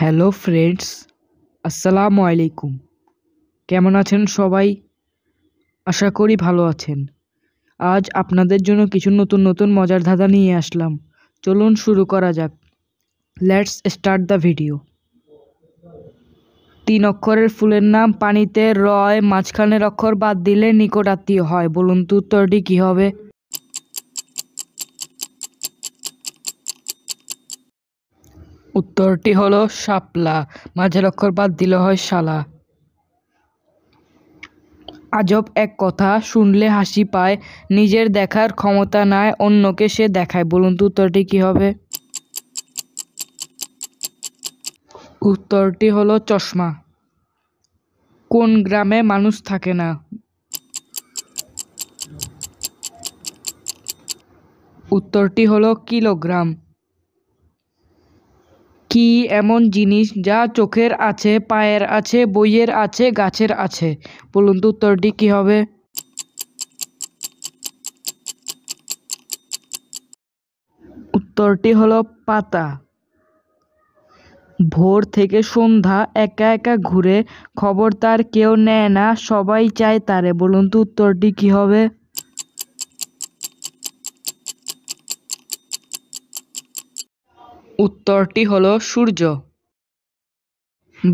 Hello friends, আসসালামু আলাইকুম। কেমন আছেন সবাই? আশা করি ভালো আছেন। আজ আপনাদের জন্য কিছু নতুন নতুন মজার ধাঁধা নিয়ে আসলাম। চলুন শুরু করা যাক। Let's start the video. 3 অক্ষরের ফুলের নাম পানিতে রয়, মাঝখানের অক্ষর বাদ দিলে নিকট আত্মীয় হয়। বলুন তো উত্তরটি কী হবে? উত্তরটি হলো শাপলা, মাঝের অক্ষর বাদ দিলে হয় শালা। আজব এক কথা, শুনলে হাসি পায়, নিজের দেখার ক্ষমতা নাই, অন্যকে সে দেখায়। বলুন তো উত্তরটি কী হবে? উত্তরটি হলো চশমা। কোন গ্রামে মানুষ থাকে না? উত্তরটি হলো কিলোগ্রাম। কি এমন জিনিস যা চোখের আছে, পায়ের আছে, বইয়ের আছে, গাছের আছে? বলুন তো উত্তরটি কী হবে? উত্তরটি হলো পাতা। ভোর থেকে সন্ধ্যা একা একা ঘুরে, খবর তার কেউ নেয় না, সবাই চায় তারে। বলুন তো উত্তরটি কী হবে? উত্তরটি হলো সূর্য।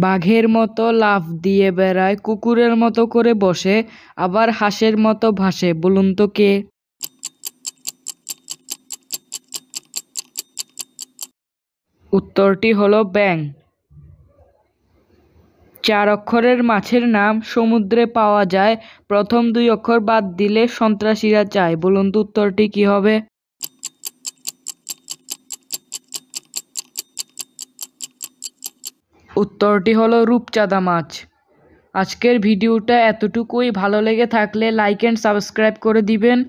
বাঘের মতো লাফ দিয়ে বেড়ায়, কুকুরের মতো করে বসে, আবার হাঁসের মতো ভাসে। বলুন তো কে? উত্তরটি হলো ব্যাঙ। 4 অক্ষরের মাছের নাম সমুদ্রে পাওয়া যায়, প্রথম 2 অক্ষর বাদ দিলে সন্ত্রাসীরা চায়। বলুন তো উত্তরটি কী হবে? উত্তরটি হলো রূপচাঁদা মাছ। আজকের ভিডিওটা এতটুকুই। ভালো লেগে থাকলে লাইক অ্যান্ড সাবস্ক্রাইব করে দিবেন।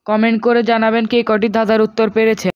কমেন্ট করে জানাবেন কে কটি ধাঁধার উত্তর পেরেছে।